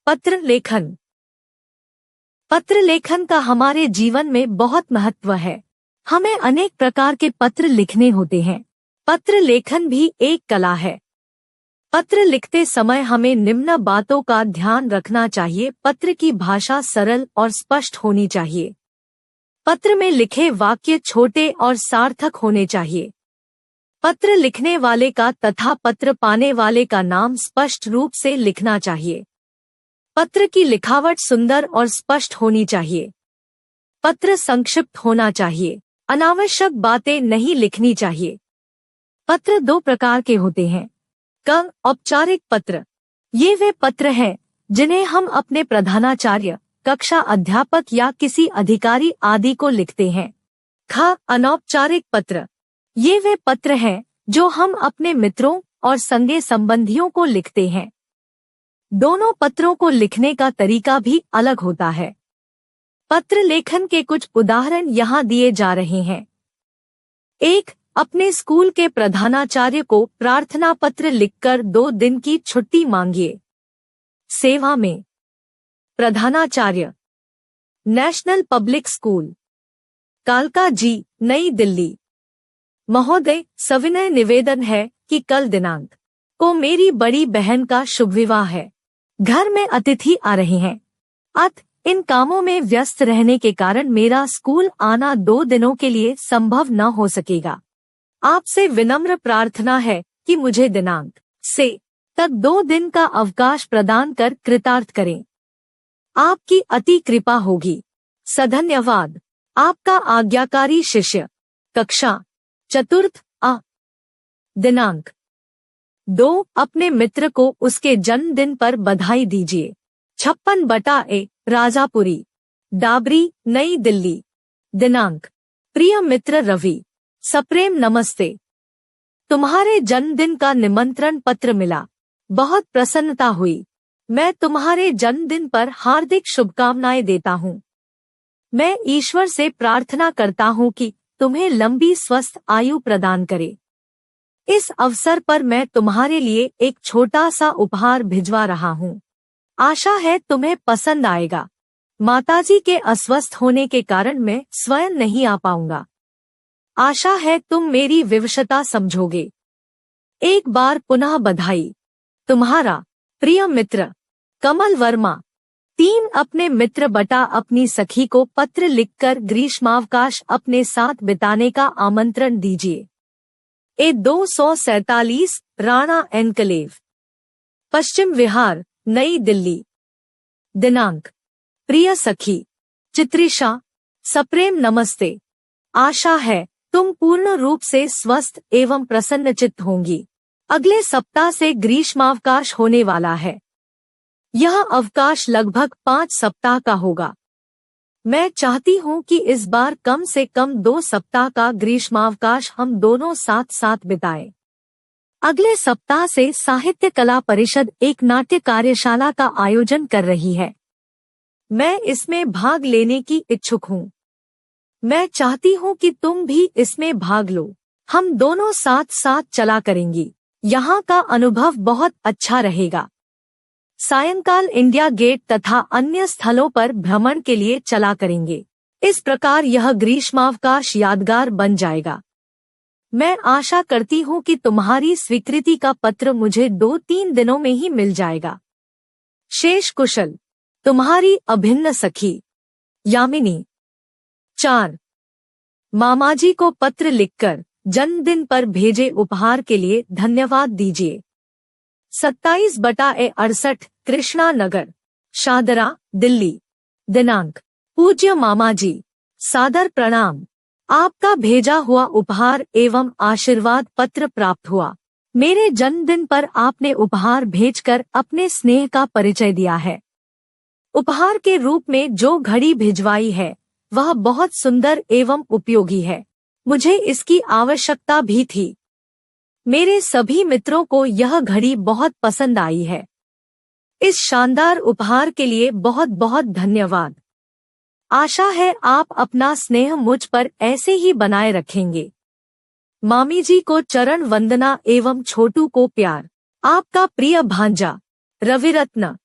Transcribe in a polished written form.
पत्र लेखन। पत्र लेखन का हमारे जीवन में बहुत महत्व है। हमें अनेक प्रकार के पत्र लिखने होते हैं। पत्र लेखन भी एक कला है। पत्र लिखते समय हमें निम्न बातों का ध्यान रखना चाहिए। पत्र की भाषा सरल और स्पष्ट होनी चाहिए। पत्र में लिखे वाक्य छोटे और सार्थक होने चाहिए। पत्र लिखने वाले का तथा पत्र पाने वाले का नाम स्पष्ट रूप से लिखना चाहिए। पत्र की लिखावट सुंदर और स्पष्ट होनी चाहिए। पत्र संक्षिप्त होना चाहिए। अनावश्यक बातें नहीं लिखनी चाहिए। पत्र दो प्रकार के होते हैं। क, औपचारिक पत्र। ये वे पत्र हैं जिन्हें हम अपने प्रधानाचार्य, कक्षा अध्यापक या किसी अधिकारी आदि को लिखते हैं। ख, अनौपचारिक पत्र। ये वे पत्र हैं जो हम अपने मित्रों और संगे संबंधियों को लिखते हैं। दोनों पत्रों को लिखने का तरीका भी अलग होता है। पत्र लेखन के कुछ उदाहरण यहाँ दिए जा रहे हैं। 1. अपने स्कूल के प्रधानाचार्य को प्रार्थना पत्र लिखकर 2 दिन की छुट्टी मांगिए। सेवा में। प्रधानाचार्य, नेशनल पब्लिक स्कूल, कालका जी, नई दिल्ली। महोदय, सविनय निवेदन है कि कल दिनांक को मेरी बड़ी बहन का शुभ विवाह है। घर में अतिथि आ रहे हैं। इन कामों में व्यस्त रहने के कारण मेरा स्कूल आना 2 दिनों के लिए संभव न हो सकेगा। आपसे विनम्र प्रार्थना है कि मुझे दिनांक से तक 2 दिन का अवकाश प्रदान कर कृतार्थ करें। आपकी अति कृपा होगी। सधन्यवाद। आपका आज्ञाकारी शिष्य, कक्षा चतुर्थ आ। दिनांक 2. अपने मित्र को उसके जन्मदिन पर बधाई दीजिए। 56/A, राजापुरी, डाबरी, नई दिल्ली। दिनांक। प्रिय मित्र रवि, सप्रेम नमस्ते। तुम्हारे जन्मदिन का निमंत्रण पत्र मिला। बहुत प्रसन्नता हुई। मैं तुम्हारे जन्मदिन पर हार्दिक शुभकामनाएं देता हूँ। मैं ईश्वर से प्रार्थना करता हूँ कि तुम्हें लंबी स्वस्थ आयु प्रदान करे। इस अवसर पर मैं तुम्हारे लिए एक छोटा सा उपहार भिजवा रहा हूँ। आशा है तुम्हें पसंद आएगा। माताजी के अस्वस्थ होने के कारण मैं स्वयं नहीं आ पाऊंगा। आशा है तुम मेरी विवशता समझोगे। एक बार पुनः बधाई। तुम्हारा प्रिय मित्र, कमल वर्मा। 3. अपने मित्र बटा अपनी सखी को पत्र लिखकर ग्रीष्मावकाश अपने साथ बिताने का आमंत्रण दीजिए। 247, राणा एनकलेव, पश्चिम विहार, नई दिल्ली। दिनांक। प्रिय सखी चित्रिशा, सप्रेम नमस्ते। आशा है तुम पूर्ण रूप से स्वस्थ एवं प्रसन्नचित्त होंगी। अगले सप्ताह से ग्रीष्मावकाश होने वाला है। यह अवकाश लगभग 5 सप्ताह का होगा। मैं चाहती हूँ कि इस बार कम से कम 2 सप्ताह का ग्रीष्मावकाश हम दोनों साथ साथ बिताएं। अगले सप्ताह से साहित्य कला परिषद एक नाट्य कार्यशाला का आयोजन कर रही है। मैं इसमें भाग लेने की इच्छुक हूँ। मैं चाहती हूँ कि तुम भी इसमें भाग लो। हम दोनों साथ साथ चला करेंगी। यहाँ का अनुभव बहुत अच्छा रहेगा। सायंकाल इंडिया गेट तथा अन्य स्थलों पर भ्रमण के लिए चला करेंगे। इस प्रकार यह ग्रीष्मावकाश यादगार बन जाएगा। मैं आशा करती हूँ कि तुम्हारी स्वीकृति का पत्र मुझे 2-3 दिनों में ही मिल जाएगा। शेष कुशल। तुम्हारी अभिन्न सखी, यामिनी। 4. मामाजी को पत्र लिखकर जन्मदिन पर भेजे उपहार के लिए धन्यवाद दीजिए। 27/A, 68, कृष्णा नगर, शाहदरा, दिल्ली। दिनांक। पूज्य मामाजी, सादर प्रणाम। आपका भेजा हुआ उपहार एवं आशीर्वाद पत्र प्राप्त हुआ। मेरे जन्मदिन पर आपने उपहार भेजकर अपने स्नेह का परिचय दिया है। उपहार के रूप में जो घड़ी भिजवाई है वह बहुत सुंदर एवं उपयोगी है। मुझे इसकी आवश्यकता भी थी। मेरे सभी मित्रों को यह घड़ी बहुत पसंद आई है। इस शानदार उपहार के लिए बहुत बहुत धन्यवाद। आशा है आप अपना स्नेह मुझ पर ऐसे ही बनाए रखेंगे। मामी जी को चरण वंदना एवं छोटू को प्यार। आपका प्रिय भांजा, रविरत्न।